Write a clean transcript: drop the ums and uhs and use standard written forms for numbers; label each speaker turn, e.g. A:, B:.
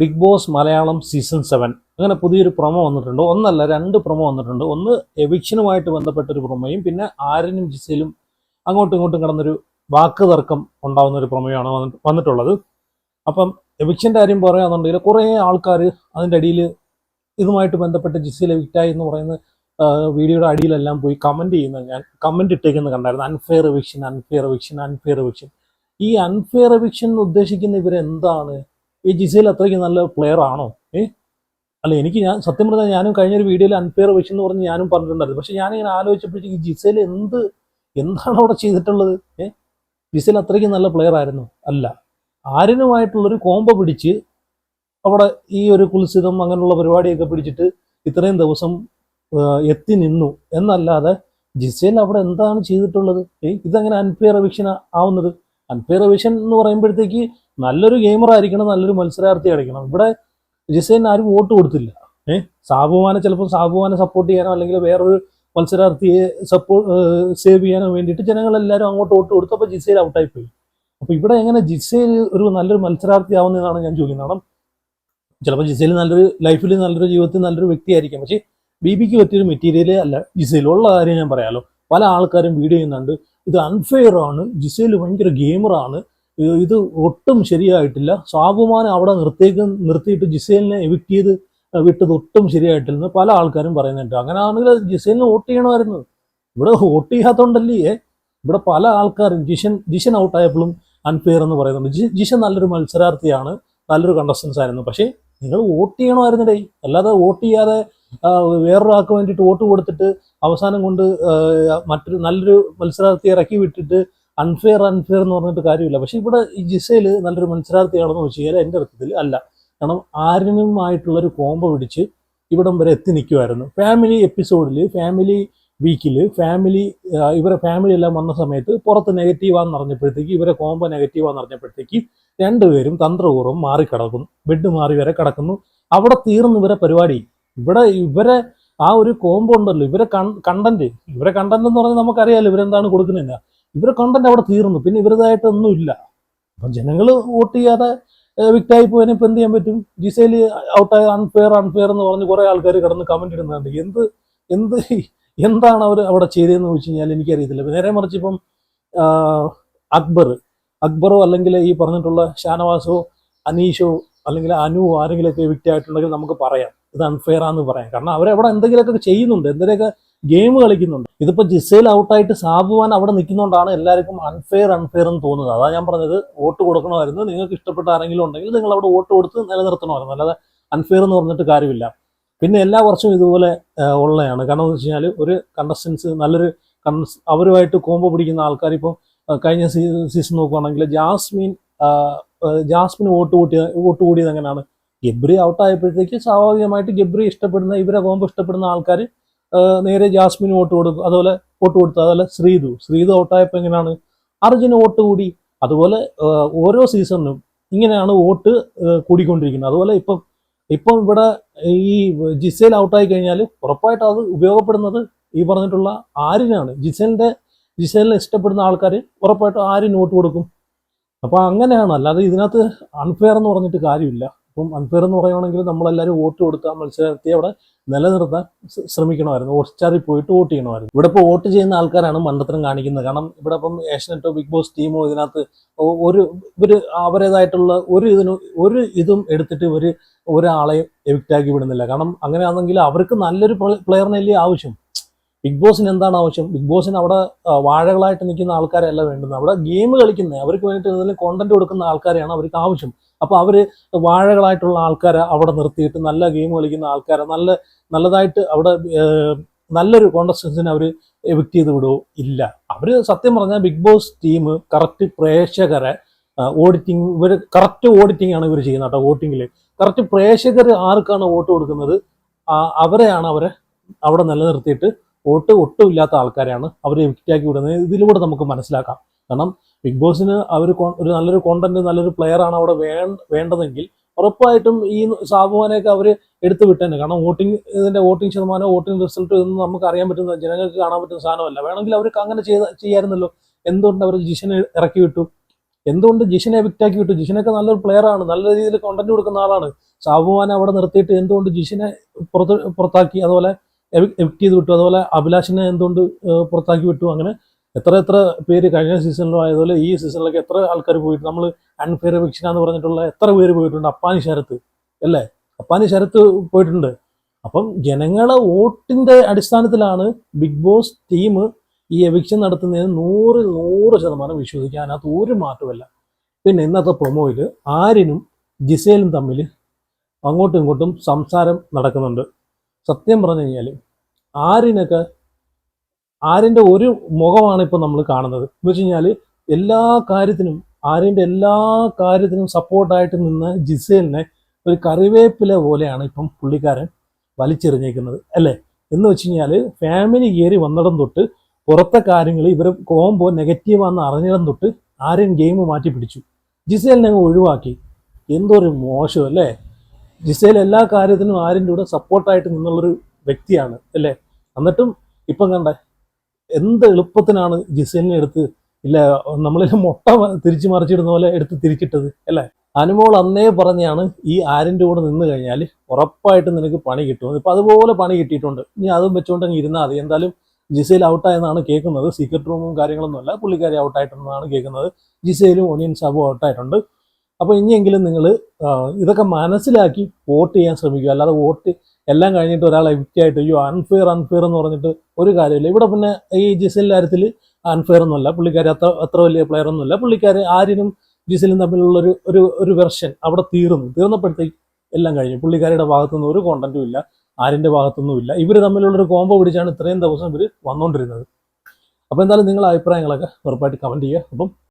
A: Big boss Malayalam season 7 അങ്ങനെ പുതിയൊരു promo വന്നിട്ടുണ്ട്. ഒന്നല്ല, 2 പ്രൊമോ വന്നിട്ടുണ്ട്. ഒന്ന് എവിക്ഷനുമായിട്ട് ബന്ധപ്പെട്ടൊരു പ്രൊമോയും പിന്നെ ആര്യനും ജിസയിലും അങ്ങോട്ടും ഇങ്ങോട്ടും കിടന്നൊരു വാക്ക് തർക്കം ഉണ്ടാകുന്ന ഒരു പ്രൊമോയാണ് വന്നിട്ടുള്ളത്. അപ്പം എവിക്ഷൻ്റെ കാര്യം പറയുകയാണെന്നുണ്ടെങ്കിൽ കുറേ ആൾക്കാർ അതിൻ്റെ അടിയിൽ ഇതുമായിട്ട് ബന്ധപ്പെട്ട് ജിസയിൽ എവിക്റ്റായി എന്ന് പറയുന്ന വീഡിയോയുടെ അടിയിലെല്ലാം പോയി കമൻറ്റ് ചെയ്യുന്നത് ഞാൻ കമൻറ്റ് ഇട്ടേക്കുന്നത് കണ്ടായിരുന്നു. Unfair eviction, unfair eviction, unfair eviction. ഈ അൺഫെയർ എവിക്ഷൻ ഉദ്ദേശിക്കുന്ന ഇവരെന്താണ്? ഈ ജിസയിൽ അത്രയ്ക്ക് നല്ല പ്ലെയർ ആണോ? അല്ല, ഞാൻ സത്യം പറഞ്ഞാൽ ഞാനും കഴിഞ്ഞൊരു വീഡിയോയിൽ അൺഫെയർ എവിക്ഷൻ എന്ന് പറഞ്ഞ് ഞാനും പറഞ്ഞിട്ടുണ്ടായിരുന്നു. പക്ഷെ ഞാനിങ്ങനെ ആലോചിച്ചപ്പോഴത്തേക്ക് ജിസയിൽ എന്താണ് അവിടെ ചെയ്തിട്ടുള്ളത്? ജിസയിൽ അത്രയ്ക്ക് നല്ല പ്ലെയർ ആയിരുന്നു? അല്ല. ആര്യനുമായിട്ടുള്ളൊരു കോംബോ പിടിച്ച് അവിടെ ഈ ഒരു കുൽസിതം അങ്ങനെയുള്ള പരിപാടിയൊക്കെ പിടിച്ചിട്ട് ഇത്രയും ദിവസം എത്തി നിന്നു എന്നല്ലാതെ ജിസയിൽ അവിടെ എന്താണ് ചെയ്തിട്ടുള്ളത്? ഇതങ്ങനെ അൺഫെയർ എവിക്ഷൻ ആവുന്നത്? അൺഫെയർ എവിക്ഷൻ എന്ന് പറയുമ്പോഴത്തേക്ക് നല്ലൊരു ഗെയിമർ ആയിരിക്കണം, നല്ലൊരു മത്സരാർത്ഥി ആയിരിക്കണം. ഇവിടെ ജിസൈലിന് ആരും വോട്ട് കൊടുത്തില്ല. ചിലപ്പോൾ സാബുമാനെ സപ്പോർട്ട് ചെയ്യാനോ അല്ലെങ്കിൽ വേറൊരു മത്സരാർത്ഥിയെ സേവ് ചെയ്യാനോ വേണ്ടിയിട്ട് ജനങ്ങളെല്ലാവരും അങ്ങോട്ട് വോട്ട് കൊടുത്തു. അപ്പോൾ ജിസൈൽ ഔട്ടായി പോയി. അപ്പോൾ ഇവിടെ എങ്ങനെ ജിസൈൽ ഒരു നല്ലൊരു മത്സരാർത്ഥി ആവുന്നതാണ് ഞാൻ ചോദിക്കുന്നത്. കാരണം ചിലപ്പോൾ ജിസൈൽ നല്ലൊരു ലൈഫിൽ നല്ലൊരു ജീവിതത്തിൽ നല്ലൊരു വ്യക്തിയായിരിക്കാം, പക്ഷേ ബിക്ക് പറ്റിയൊരു മെറ്റീരിയലേ അല്ല ജിസൈൽ. ഉള്ള കാര്യം ഞാൻ പറയാലോ, പല ആൾക്കാരും വീഡിയോ ചെയ്യുന്നുണ്ട്, ഇത് അൺഫെയർ ആണ്, ജിസൈൽ ഭയങ്കര ഗെയിമറാണ്, ഇത് ഒട്ടും ശരിയായിട്ടില്ല, സാബുമാനെ അവിടെ നിർത്തിയിട്ട് ജിസൈലിനെ എവിക്റ്റ് ചെയ്ത് വിട്ടത് ഒട്ടും ശരിയായിട്ടില്ലെന്ന് പല ആൾക്കാരും പറയുന്നുണ്ട്. അങ്ങനെയാണെങ്കിൽ ജിസൈലിന് വോട്ട് ചെയ്യണമായിരുന്നു. ഇവിടെ വോട്ട് ചെയ്യാത്തതുകൊണ്ടല്ലേ ഇവിടെ പല ആൾക്കാരും ജിഷൻ ഔട്ടായപ്പോഴും അൺഫെയർ എന്ന് പറയുന്നുണ്ട്. ജിഷൻ നല്ലൊരു മത്സരാർത്ഥിയാണ്, നല്ലൊരു കണ്ടസ്റ്റൻസ് ആയിരുന്നു, പക്ഷേ നിങ്ങൾ വോട്ട് ചെയ്യണമായിരുന്നേ. അല്ലാതെ വോട്ട് ചെയ്യാതെ വേറൊരാൾക്ക് വേണ്ടിയിട്ട് വോട്ട് കൊടുത്തിട്ട് അവസാനം കൊണ്ട് മറ്റൊരു നല്ലൊരു മത്സരാർത്ഥിയെ ഇറക്കി വിട്ടിട്ട് അൺഫെയർ എന്ന് പറഞ്ഞിട്ട് കാര്യമില്ല. പക്ഷെ ഇവിടെ ഈ ജിസയിൽ നല്ലൊരു മത്സരാർത്ഥിയാണെന്ന് വെച്ച് കഴിഞ്ഞാൽ എൻ്റെ അർത്ഥത്തിൽ അല്ല. കാരണം ആര്യനുമായിട്ടുള്ളൊരു കോംബോ പിടിച്ച് ഇവിടം വരെ എത്തി നിൽക്കുമായിരുന്നു. ഫാമിലി എപ്പിസോഡിൽ, ഫാമിലി വീക്കിൽ, ഇവരെ ഫാമിലി എല്ലാം വന്ന സമയത്ത് പുറത്ത് നെഗറ്റീവാന്ന് പറഞ്ഞപ്പോഴത്തേക്ക്, ഇവരെ കോംബോ നെഗറ്റീവാന്ന് പറഞ്ഞപ്പോഴത്തേക്ക് രണ്ടുപേരും തന്ത്രപൂർവ്വം മാറിക്കിടക്കുന്നു, ബെഡ് മാറി വരെ കിടക്കുന്നു. അവിടെ തീർന്നു ഇവരെ പരിപാടി. ഇവരെ ആ ഒരു കോംബോ ഉണ്ടല്ലോ, ഇവരെ കണ്ടന്റ് എന്ന് പറഞ്ഞാൽ നമുക്കറിയാമല്ലോ ഇവരെന്താണ് കൊടുക്കുന്നില്ല. ഇവരെ കണ്ടന്റ് അവിടെ തീർന്നു, പിന്നെ ഇവരുടേതായിട്ടൊന്നുമില്ല. അപ്പം ജനങ്ങൾ വോട്ട് ചെയ്യാതെ വിക്റ്റായി പോയതിനെ ഇപ്പം എന്ത് ചെയ്യാൻ പറ്റും? ജിസയിൽ ഔട്ടായ അൺഫെയർ എന്ന് പറഞ്ഞ് കുറേ ആൾക്കാർ കിടന്ന് കമന്റ് ഇടുന്നുണ്ട്. എന്താണ് അവർ അവിടെ ചെയ്തതെന്ന് വെച്ച് കഴിഞ്ഞാൽ എനിക്കറിയത്തില്ല. നേരെ മറിച്ച് ഇപ്പം അക്ബറോ അല്ലെങ്കിൽ ഈ പറഞ്ഞിട്ടുള്ള ഷാനവാസോ അനീഷോ അല്ലെങ്കിൽ അനുവോ ആരെങ്കിലുമൊക്കെ വിക്റ്റ് ആയിട്ടുണ്ടെങ്കിൽ നമുക്ക് പറയാം ഇത് അൺഫെയർ ആണെന്ന് പറയാം. കാരണം അവരവിടെ എന്തെങ്കിലുമൊക്കെ ചെയ്യുന്നുണ്ട്, എന്തെങ്കിലുമൊക്കെ ഗെയിം കളിക്കുന്നുണ്ട്. ഇതിപ്പോൾ ജിസയിൽ ഔട്ടായിട്ട് സാബുമാൻ അവിടെ നിൽക്കുന്നതുകൊണ്ടാണ് എല്ലാവർക്കും അൺഫെയർ എന്ന് തോന്നുന്നത്. അതാണ് ഞാൻ പറഞ്ഞത്, വോട്ട് കൊടുക്കണമായിരുന്നു. നിങ്ങൾക്ക് ഇഷ്ടപ്പെട്ട ആരെങ്കിലും ഉണ്ടെങ്കിൽ നിങ്ങൾ അവിടെ വോട്ട് കൊടുത്ത് നിലനിർത്തണമായിരുന്നു, അല്ലാതെ അൺഫെയർ എന്ന് പറഞ്ഞിട്ട് കാര്യമില്ല. പിന്നെ എല്ലാ വർഷവും ഇതുപോലെ ഉള്ളതാണ്. കാരണം എന്ന് വെച്ച് കഴിഞ്ഞാൽ ഒരു കണ്ടസ്റ്റൻസ് നല്ലൊരു അവരുമായിട്ട് കോംബോ പിടിക്കുന്ന ആൾക്കാർ, ഇപ്പം കഴിഞ്ഞ സീസൺ നോക്കുകയാണെങ്കിൽ ജാസ്മിൻ വോട്ട് കൂടിയത് എങ്ങനെയാണ്? ഗബ്രി ഔട്ടായപ്പോഴത്തേക്ക് സ്വാഭാവികമായിട്ട് ഗബ്രി ഇഷ്ടപ്പെടുന്ന, ഇവരെ കോംബോ ഇഷ്ടപ്പെടുന്ന ആൾക്കാർ നേരെ ജാസ്മിന് വോട്ട് കൊടുത്തു. അതുപോലെ ശ്രീതു ഔട്ടായപ്പോൾ എങ്ങനെയാണ്? അർജുന് വോട്ട് കൂടി. അതുപോലെ ഓരോ സീസണിലും ഇങ്ങനെയാണ് വോട്ട് കൂടിക്കൊണ്ടിരിക്കുന്നത്. അതുപോലെ ഇപ്പം ഇവിടെ ഈ ജിസയിൽ ഔട്ടായി കഴിഞ്ഞാൽ ഉറപ്പായിട്ട് അത് ഉപയോഗപ്പെടുന്നത് ഈ പറഞ്ഞിട്ടുള്ള ആര്യനാണ്. ജിസേലിനെ ഇഷ്ടപ്പെടുന്ന ആൾക്കാർ ഉറപ്പായിട്ടും ആര്യന് വോട്ട് കൊടുക്കും. അപ്പോൾ അങ്ങനെയാണ്, അല്ലാതെ ഇതിനകത്ത് അൺഫെയർ എന്ന് പറഞ്ഞിട്ട് കാര്യമില്ല. അപ്പം അൺഫെയർ എന്ന് പറയുകയാണെങ്കിൽ നമ്മളെല്ലാവരും വോട്ട് കൊടുത്താൽ മത്സരാർത്ഥിയെ അവിടെ നിലനിർത്താൻ ശ്രമിക്കണമായിരുന്നു, ഹോട്ട്സ്റ്റാറിൽ പോയിട്ട് വോട്ട് ചെയ്യണമായിരുന്നു. ഇവിടെ ഇപ്പോൾ വോട്ട് ചെയ്യുന്ന ആൾക്കാരാണ് മണ്ടത്തരം കാണിക്കുന്നത്. കാരണം ഇവിടെ ഇപ്പം ഏഷ്യനെറ്റോ ബിഗ് ബോസ് ടീമോ ഇതിനകത്ത് ഇവർ അവരുടേതായിട്ടുള്ള ഒരു ഇതും എടുത്തിട്ട് ഒരാളെയും എവിക്റ്റാക്കി വിടുന്നില്ല. കാരണം അങ്ങനെയാണെങ്കിൽ അവർക്ക് നല്ലൊരു പ്ലെയറിനല്ലേ ആവശ്യം. ബിഗ് ബോസിന് എന്താണ് ആവശ്യം? ബിഗ് ബോസിന് അവിടെ വാഴകളായിട്ട് നിൽക്കുന്ന ആൾക്കാരല്ല വേണ്ടുന്നത്, അവിടെ ഗെയിം കളിക്കുന്നത്, അവർക്ക് വേണ്ടിയിട്ട് എന്തെങ്കിലും കോണ്ടന്റ് കൊടുക്കുന്ന ആൾക്കാരെയാണ് അവർക്ക് ആവശ്യം. അപ്പോൾ അവർ വാഴകളായിട്ടുള്ള ആൾക്കാരെ അവിടെ നിർത്തിയിട്ട് നല്ല ഗെയിം കളിക്കുന്ന ആൾക്കാരെ നല്ലതായിട്ട് അവിടെ നല്ലൊരു കോണ്ടസ്റ്റൻസിനെ അവർ എവിക്റ്റ് ചെയ്ത് വിടുമോ? ഇല്ല. അവർ സത്യം പറഞ്ഞാൽ ബിഗ് ബോസ് ടീം കറക്റ്റ് പ്രേക്ഷകരെ കറക്റ്റ് ഓഡിറ്റിംഗ് ആണ് ഇവർ ചെയ്യുന്നത് കേട്ടോ. വോട്ടിങ്ങിൽ കറക്റ്റ് പ്രേക്ഷകർ ആർക്കാണ് വോട്ട് കൊടുക്കുന്നത് അവരെയാണ് അവിടെ നിലനിർത്തിയിട്ട് വോട്ട് ഒട്ടും ഇല്ലാത്ത ആൾക്കാരെയാണ് അവർ എവിക്റ്റാക്കി വിടുന്നത്. ഇതിലൂടെ നമുക്ക് മനസ്സിലാക്കാം. കാരണം ബിഗ് ബോസിന് ഒരു നല്ലൊരു കോണ്ടന്റ്, നല്ലൊരു പ്ലെയർ ആണ് അവിടെ വേണ്ടതെങ്കിൽ ഉറപ്പായിട്ടും ഈ സാബുമാനെയൊക്കെ അവർ എടുത്തു വിട്ടേനെ. കാരണം വോട്ടിംഗ് ശതമാനം, വോട്ടിംഗ് റിസൾട്ട് ഇതൊന്നും നമുക്ക് അറിയാൻ പറ്റുന്ന, ജനങ്ങൾക്ക് കാണാൻ പറ്റുന്ന സാധനമല്ല. വേണമെങ്കിൽ അവർക്ക് അങ്ങനെ ചെയ്യാമായിരുന്നല്ലോ. എന്തുകൊണ്ട് അവർ ജിഷനെ ഇറക്കി വിട്ടു? എന്തുകൊണ്ട് ജിഷനെ എവിക്റ്റാക്കി വിട്ടു? ജിഷനൊക്കെ നല്ലൊരു പ്ലെയർ ആണ്, നല്ല രീതിയിൽ കോണ്ടന്റ് കൊടുക്കുന്ന ആളാണ്. സാബുമാനെ അവിടെ നിർത്തിയിട്ട് എന്തുകൊണ്ട് ജിഷിനെ പുറത്താക്കി, അതുപോലെ എവിക്ട് ചെയ്ത് വിട്ടു, അതുപോലെ അഭിലാഷിനെ എന്തുകൊണ്ട് പുറത്താക്കി വിട്ടു. അങ്ങനെ എത്ര പേര് കഴിഞ്ഞ സീസണിലും ആയതുപോലെ ഈ സീസണിലൊക്കെ എത്ര ആൾക്കാർ പോയിട്ട്, നമ്മൾ അൺഫെയർ എവിക്ഷൻ എന്ന് പറഞ്ഞിട്ടുള്ള എത്ര പേര് പോയിട്ടുണ്ട്. അപ്പാനി ശരത്ത് അല്ലേ, അപ്പാനി ശരത്ത് പോയിട്ടുണ്ട്. അപ്പം ജനങ്ങളെ വോട്ടിന്റെ അടിസ്ഥാനത്തിലാണ് ബിഗ് ബോസ് ടീം ഈ എവിക്ഷൻ നടത്തുന്നതിന് 100% വിശ്വസിക്കാൻ അതിനകത്ത് ഒരു മാറ്റമല്ല. പിന്നെ ഇന്നത്തെ പ്രൊമോയിൽ ആര്യനും ജിസേലും തമ്മിൽ അങ്ങോട്ടും ഇങ്ങോട്ടും സംസാരം നടക്കുന്നുണ്ട്. സത്യം പറഞ്ഞു കഴിഞ്ഞാൽ ആര്യൻ്റെ ഒരു മുഖമാണ് ഇപ്പോൾ നമ്മൾ കാണുന്നത്. എന്ന് വെച്ച് കഴിഞ്ഞാൽ ആര്യൻ്റെ എല്ലാ കാര്യത്തിനും സപ്പോർട്ടായിട്ട് നിന്ന് ജിസേലിനെ ഒരു കറിവേപ്പില പോലെയാണ് ഇപ്പം പുള്ളിക്കാരൻ വലിച്ചെറിഞ്ഞേക്കുന്നത് അല്ലേ. എന്ന് വെച്ച് കഴിഞ്ഞാൽ ഫാമിലി കയറി വന്നിടം തൊട്ട് പുറത്തെ കാര്യങ്ങൾ ഇവർ കോംബോ നെഗറ്റീവാണെന്ന് അറിഞ്ഞിടം തൊട്ട് ആര്യൻ ഗെയിം മാറ്റി പിടിച്ചു, ജിസേലിനെ അങ്ങ് ഒഴിവാക്കി. എന്തൊരു മോശം അല്ലേ. ജിസേൽ എല്ലാ കാര്യത്തിനും ആര്യൻ്റെ കൂടെ സപ്പോർട്ടായിട്ട് നിന്നുള്ളൊരു വ്യക്തിയാണ് അല്ലേ. എന്നിട്ടും ഇപ്പം കണ്ടേ എന്ത് എളുപ്പത്തിനാണ് ജിസേലിനെ എടുത്ത് നമ്മളിൽ മുട്ട തിരിച്ചു മറിച്ചിടുന്ന പോലെ എടുത്ത് തിരിച്ചിട്ടത് അല്ലേ. അനുമോൾ അന്നേ പറഞ്ഞാണ് ഈ ആര്യൻ്റെ കൂടെ നിന്ന് കഴിഞ്ഞാൽ ഉറപ്പായിട്ടും നിനക്ക് പണി കിട്ടും. ഇപ്പം അതുപോലെ പണി കിട്ടിയിട്ടുണ്ട്. ഇനി അതും വെച്ചുകൊണ്ട് അങ്ങ് ഇരുന്നാൽ മതി. എന്തായാലും ജിസേൽ ഔട്ടായെന്നാണ് കേൾക്കുന്നത്. സീക്രട്ട് റൂമും കാര്യങ്ങളൊന്നുമല്ല, പുള്ളിക്കാരി ഔട്ടായിട്ടുണ്ടെന്നാണ് കേൾക്കുന്നത്. ജിസേലും ഒനിയൻ സാബും ഔട്ടായിട്ടുണ്ട്. അപ്പോൾ ഇനിയെങ്കിലും നിങ്ങൾ ഇതൊക്കെ മനസ്സിലാക്കി വോട്ട് ചെയ്യാൻ ശ്രമിക്കുക. അല്ലാതെ വോട്ട് എല്ലാം കഴിഞ്ഞിട്ട് ഒരാൾ എവിക്റ്റായിട്ട് അയ്യോ അൺഫെയർ എന്ന് പറഞ്ഞിട്ട് ഒരു കാര്യമില്ല. ഇവിടെ പിന്നെ ഈ ജിസേലിൻ്റെ കാര്യത്തിൽ അൺഫെയർ ഒന്നുമല്ല, പുള്ളിക്കാരി അത്ര വലിയ പ്ലെയർ ഒന്നുമില്ല. പുള്ളിക്കാരി ആര്യനും ജിസേലും തമ്മിലുള്ളൊരു ഒരു വെർഷൻ അവിടെ തീർന്നപ്പോഴത്തേക്ക് എല്ലാം കഴിഞ്ഞു. പുള്ളിക്കാരിയുടെ ഭാഗത്തുനിന്ന് ഒരു കോണ്ടന്റും ഇല്ല, ആര്യൻ്റെ ഭാഗത്തൊന്നും ഇല്ല. ഇവർ തമ്മിലുള്ളൊരു കോംബോ പിടിച്ചാണ് ഇത്രയും ദിവസം ഇവർ വന്നുകൊണ്ടിരുന്നത്. അപ്പോൾ എന്തായാലും നിങ്ങളുടെ അഭിപ്രായങ്ങളൊക്കെ ഉറപ്പായിട്ട് കമൻറ്റ് ചെയ്യുക. അപ്പം